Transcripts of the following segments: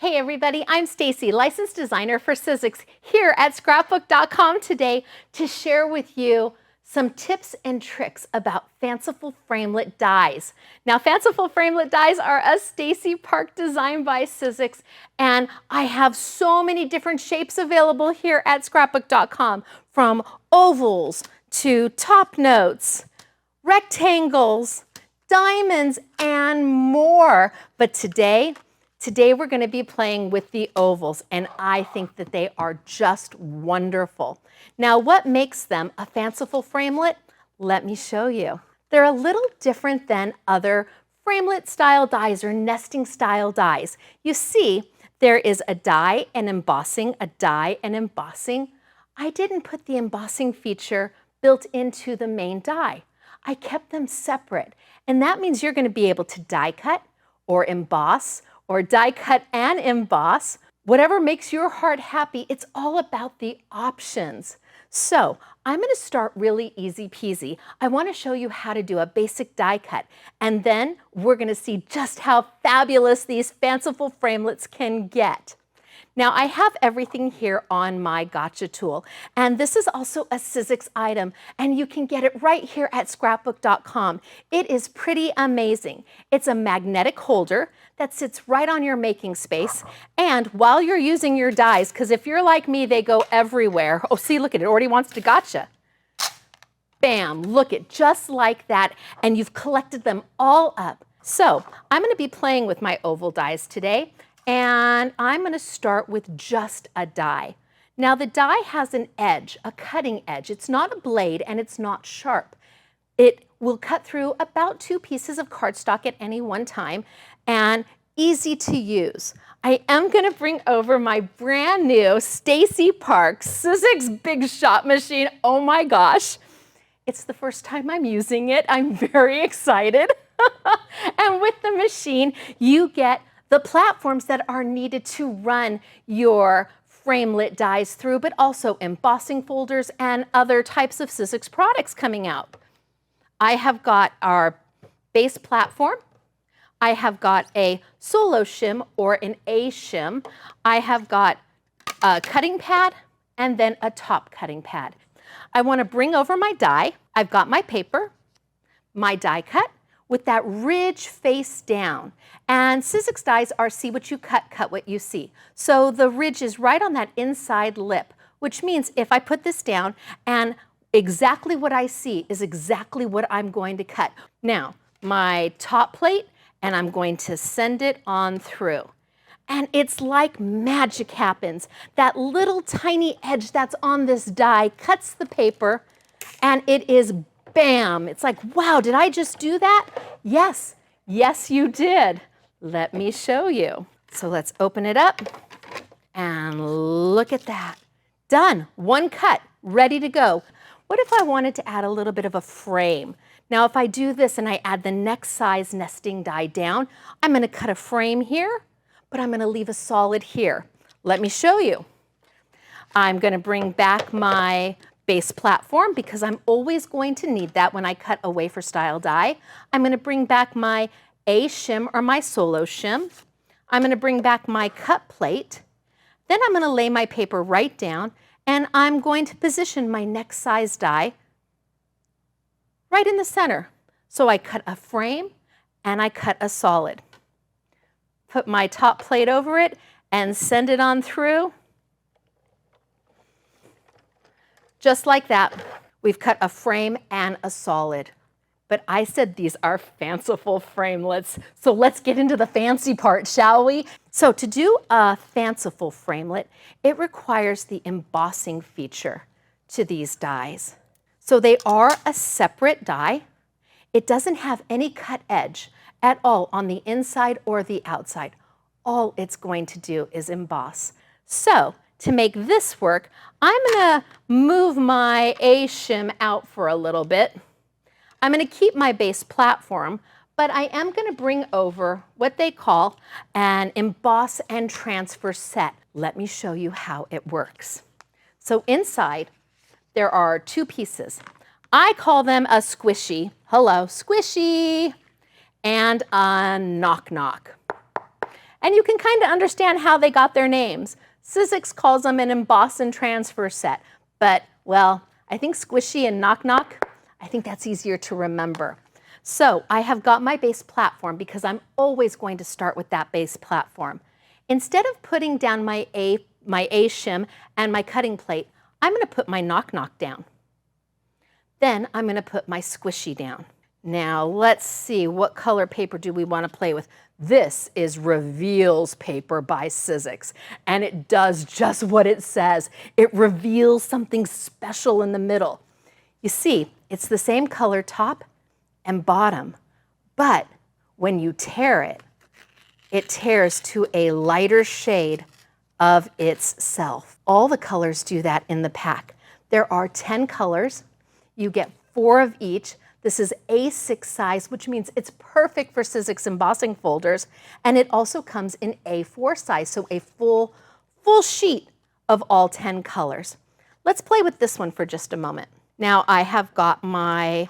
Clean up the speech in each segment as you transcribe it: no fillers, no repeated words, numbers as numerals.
Hey everybody, I'm Stacey, licensed designer for Sizzix here at Scrapbook.com today to share with you some tips and tricks about fanciful framelit dies. Now, fanciful framelit dies are a Stacey Park design by Sizzix, and I have so many different shapes available here at Scrapbook.com, from ovals to top notes, rectangles, diamonds, and more. But today we're going to be playing with the ovals, and I think that they are just wonderful. Now, what makes them a fanciful framelit? Let me show you. They're a little different than other framelit style dies or nesting style dies. You see, there is a die and embossing, a die and embossing. I didn't put the embossing feature built into the main die. I kept them separate, and that means you're going to be able to die cut or emboss or die cut and emboss, whatever makes your heart happy. It's all about the options. So I'm going to start really easy peasy. I want to show you how to do a basic die cut, and then we're going to see just how fabulous these fanciful framelits can get. Now, I have everything here on my gotcha tool, and this is also a Sizzix item, and you can get it right here at Scrapbook.com. It is pretty amazing. It's a magnetic holder that sits right on your making space, and while you're using your dies, because if you're like me, they go everywhere. Oh, see, look at it, already wants to gotcha. Bam, look at just like that, and you've collected them all up. So I'm going to be playing with my oval dies today, and I'm going to start with just a die. Now, the die has an edge, a cutting edge. It's not a blade and it's not sharp. It will cut through about 2 pieces of cardstock at any one time, and easy to use. I am going to bring over my brand new Stacey Park Sizzix Big Shot machine. Oh my gosh, it's the first time I'm using it. I'm very excited. And with the machine, you get the platforms that are needed to run your framelit dies through, but also embossing folders and other types of Sizzix products coming out. I have got our base platform. I have got a solo shim or an A shim. I have got a cutting pad and then a top cutting pad. I want to bring over my die. I've got my paper, my die cut, with that ridge face down. And Sizzix dies are see what you cut, cut what you see. So the ridge is right on that inside lip, which means if I put this down and exactly what I see is exactly what I'm going to cut. Now, my top plate, and I'm going to send it on through. And it's like magic happens. That little tiny edge that's on this die cuts the paper, and it is bam! It's like, wow, did I just do that? Yes, yes you did. Let me show you. So let's open it up and look at that. Done, one cut, ready to go. What if I wanted to add a little bit of a frame? Now, if I do this and I add the next size nesting die down, I'm gonna cut a frame here, but I'm gonna leave a solid here. Let me show you. I'm gonna bring back my base platform because I'm always going to need that when I cut a wafer style die. I'm going to bring back my A shim or my solo shim. I'm going to bring back my cut plate. Then I'm going to lay my paper right down, and I'm going to position my next size die right in the center. So I cut a frame and I cut a solid. Put my top plate over it and send it on through. Just like that, we've cut a frame and a solid. But I said these are fanciful framelits, so let's get into the fancy part, shall we? So to do a fanciful framelit, it requires the embossing feature to these dies. So they are a separate die. It doesn't have any cut edge at all on the inside or the outside. All it's going to do is emboss. So to make this work, I'm gonna move my A shim out for a little bit. I'm gonna keep my base platform, but I am gonna bring over what they call an emboss and transfer set. Let me show you how it works. So inside, there are 2 pieces. I call them a squishy, hello, squishy, and a knock knock. And you can kind of understand how they got their names. Sizzix calls them an emboss and transfer set. But, well, I think squishy and knock knock, I think that's easier to remember. So I have got my base platform because I'm always going to start with that base platform. Instead of putting down my A shim and my cutting plate, I'm going to put my knock knock down. Then I'm going to put my squishy down. Now let's see, what color paper do we want to play with? This is Reveals paper by Sizzix, and it does just what it says. It reveals something special in the middle. You see, it's the same color top and bottom, but when you tear it, it tears to a lighter shade of itself. All the colors do that in the pack. There are 10 colors. You get 4 of each. This is A6 size, which means it's perfect for Sizzix embossing folders. And it also comes in A4 size, so a full sheet of all 10 colors. Let's play with this one for just a moment. Now I have got my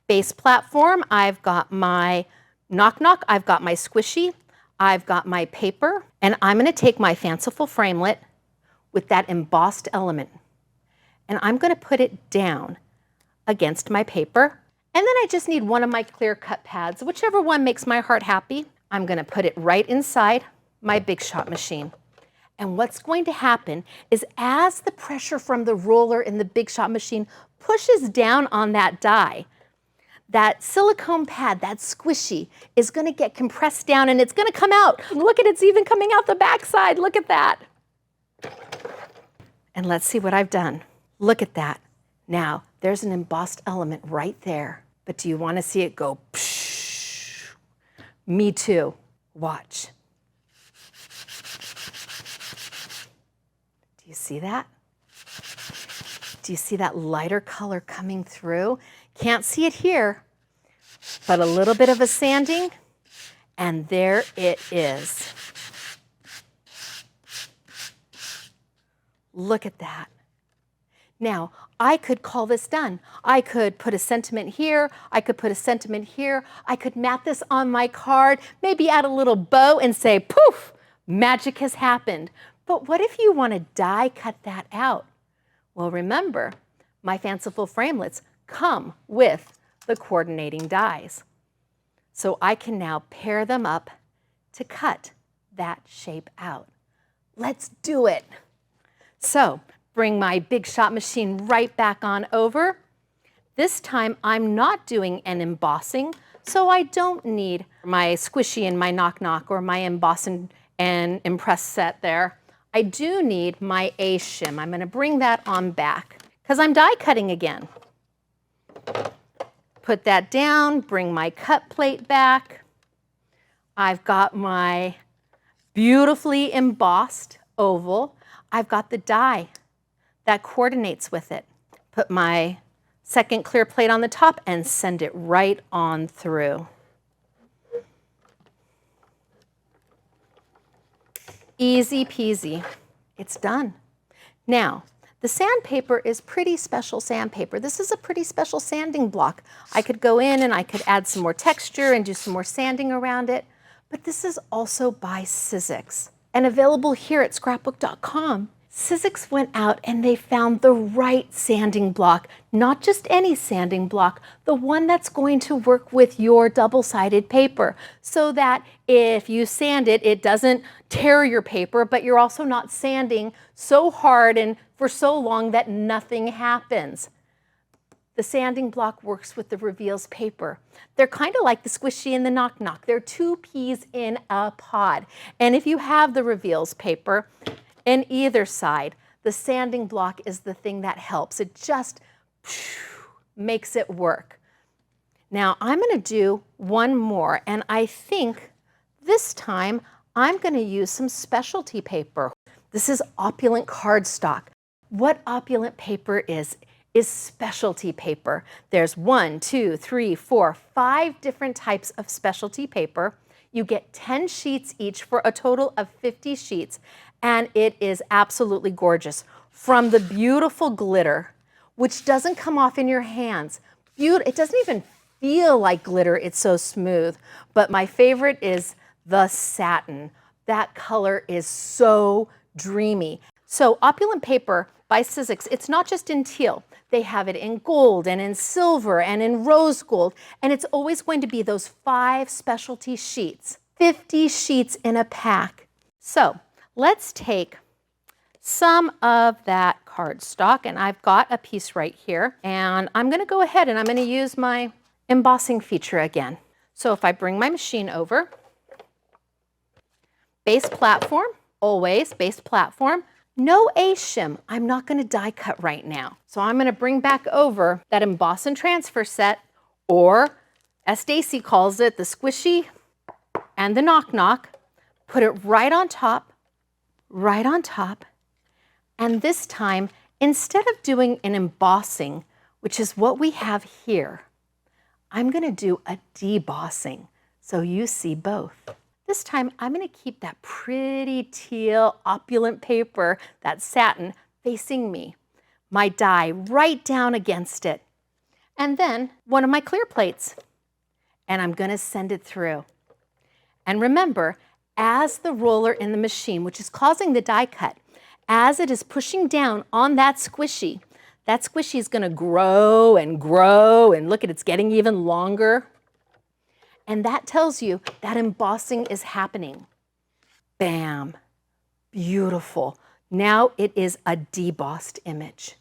base platform, I've got my knock knock, I've got my squishy, I've got my paper, and I'm going to take my fanciful framelit with that embossed element, and I'm going to put it down against my paper. And then I just need one of my clear cut pads, whichever one makes my heart happy. I'm going to put it right inside my Big Shot machine. And what's going to happen is as the pressure from the roller in the Big Shot machine pushes down on that die, that silicone pad, that squishy, is going to get compressed down and it's going to come out. Look at it's even coming out the backside. Look at that. And let's see what I've done. Look at that. Now, there's an embossed element right there. But do you want to see it go psh? Me too. Watch. Do you see that? Do you see that lighter color coming through? Can't see it here, but a little bit of a sanding, and there it is. Look at that. Now, I could call this done. I could put a sentiment here. I could put a sentiment here. I could mat this on my card, maybe add a little bow and say, poof, magic has happened. But what if you want to die cut that out? Well, remember, my fanciful framelets come with the coordinating dies. So I can now pair them up to cut that shape out. Let's do it. So bring my Big Shot machine right back on over. This time I'm not doing an embossing, so I don't need my squishy and my knock knock or my embossing and impress set there. I do need my A shim. I'm going to bring that on back because I'm die cutting again. Put that down, bring my cut plate back. I've got my beautifully embossed oval. I've got the die that coordinates with it. Put my second clear plate on the top and send it right on through. Easy peasy. It's done. Now, the sandpaper is pretty special sandpaper. This is a pretty special sanding block. I could go in and I could add some more texture and do some more sanding around it, but this is also by Sizzix and available here at Scrapbook.com. Sizzix went out and they found the right sanding block, not just any sanding block, the one that's going to work with your double-sided paper so that if you sand it, it doesn't tear your paper, but you're also not sanding so hard and for so long that nothing happens. The sanding block works with the Reveals paper. They're kind of like the squishy and the knock knock. They're 2 peas in a pod. And if you have the Reveals paper, in either side, the sanding block is the thing that helps. It just makes it work. Now I'm going to do one more, and I think this time I'm going to use some specialty paper. This is opulent cardstock. What opulent paper is specialty paper. There's 1, 2, 3, 4, 5 different types of specialty paper. You get 10 sheets each for a total of 50 sheets. And it is absolutely gorgeous. From the beautiful glitter, which doesn't come off in your hands. It doesn't even feel like glitter, it's so smooth. But my favorite is the satin. that color is so dreamy. So Opulent Paper by Sizzix, it's not just in teal. They have it in gold and in silver and in rose gold. And it's always going to be those 5 specialty sheets, 50 sheets in a pack. So let's take some of that cardstock, and I've got a piece right here. And I'm gonna go ahead and I'm gonna use my embossing feature again. So if I bring my machine over, base platform, always base platform, no A-shim. I'm not gonna die cut right now. So I'm gonna bring back over that emboss and transfer set, or as Stacey calls it, the squishy and the knock knock, put it right on top, and this time, instead of doing an embossing, which is what we have here, I'm gonna do a debossing, so you see both. This time, I'm gonna keep that pretty teal opulent paper, that satin, facing me. My die right down against it. And then one of my clear plates. And I'm gonna send it through. And remember, as the roller in the machine, which is causing the die cut, as it is pushing down on that squishy is gonna grow, and look at it's getting even longer. And that tells you that embossing is happening. Bam, beautiful. Now it is a debossed image.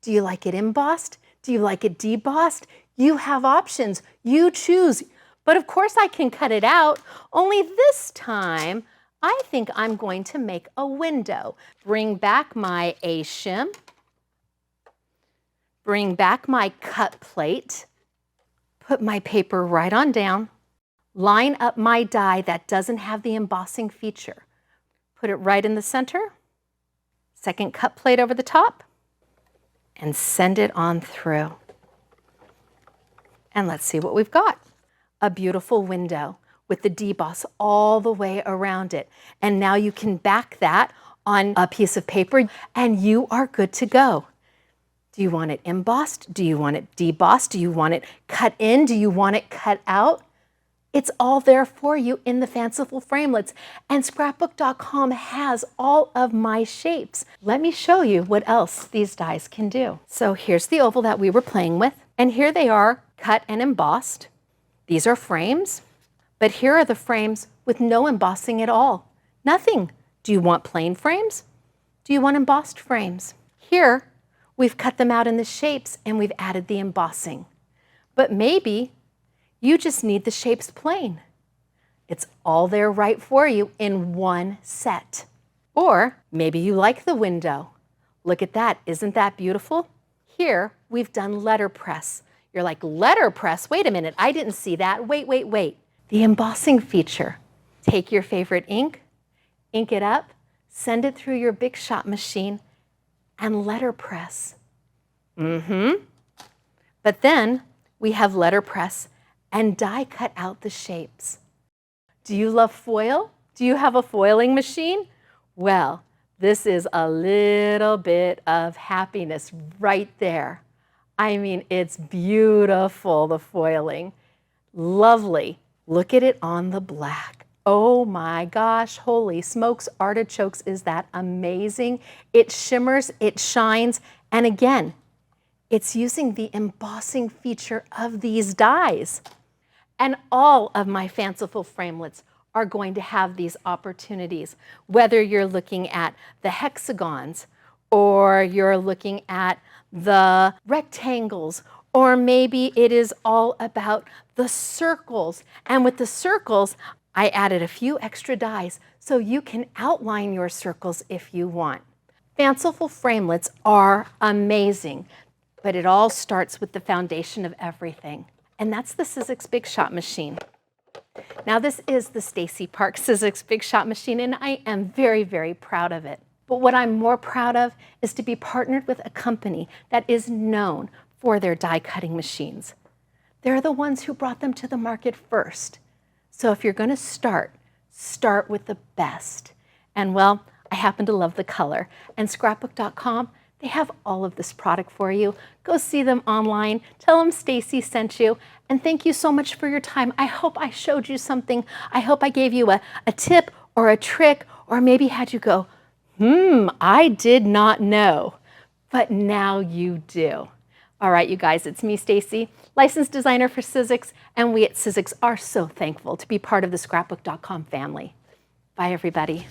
Do you like it embossed? Do you like it debossed? You have options, you choose. But of course I can cut it out, only this time I think I'm going to make a window. Bring back my A-shim, bring back my cut plate, put my paper right on down, line up my die that doesn't have the embossing feature. Put it right in the center, second cut plate over the top, and send it on through. And let's see what we've got. A beautiful window with the deboss all the way around it. And now you can back that on a piece of paper and you are good to go. Do you want it embossed? Do you want it debossed? Do you want it cut in? Do you want it cut out? It's all there for you in the fanciful framelets. And Scrapbook.com has all of my shapes. Let me show you what else these dies can do. So here's the oval that we were playing with. And here they are, cut and embossed. These are frames, but here are the frames with no embossing at all. Nothing. Do you want plain frames? Do you want embossed frames? Here, we've cut them out in the shapes and we've added the embossing. But maybe you just need the shapes plain. It's all there right for you in one set. Or maybe you like the window. Look at that, isn't that beautiful? Here, we've done letterpress. You're like, letterpress? Wait a minute, I didn't see that. Wait. The embossing feature. Take your favorite ink, ink it up, send it through your Big Shot machine, and letterpress. But then we have letterpress and die cut out the shapes. Do you love foil? Do you have a foiling machine? Well, this is a little bit of happiness right there. I mean, it's beautiful, the foiling. Lovely. Look at it on the black. Oh my gosh, holy smokes, artichokes, is that amazing? It shimmers, it shines, and again, it's using the embossing feature of these dies. And all of my fanciful framelets are going to have these opportunities, whether you're looking at the hexagons, or you're looking at the rectangles, or maybe it is all about the circles. And with the circles, I added a few extra dies so you can outline your circles if you want. Fanciful framelets are amazing, but it all starts with the foundation of everything. And that's the Sizzix Big Shot machine. Now this is the Stacey Park Sizzix Big Shot machine, and I am very, very proud of it. But what I'm more proud of is to be partnered with a company that is known for their die cutting machines. They're the ones who brought them to the market first. So if you're going to start with the best. And well, I happen to love the color. And Scrapbook.com, they have all of this product for you. Go see them online. Tell them Stacey sent you. And thank you so much for your time. I hope I showed you something. I hope I gave you a tip or a trick, or maybe had you go, I did not know, but now you do. All right, you guys, it's me, Stacey, licensed designer for Sizzix, and we at Sizzix are so thankful to be part of the Scrapbook.com family. Bye, everybody.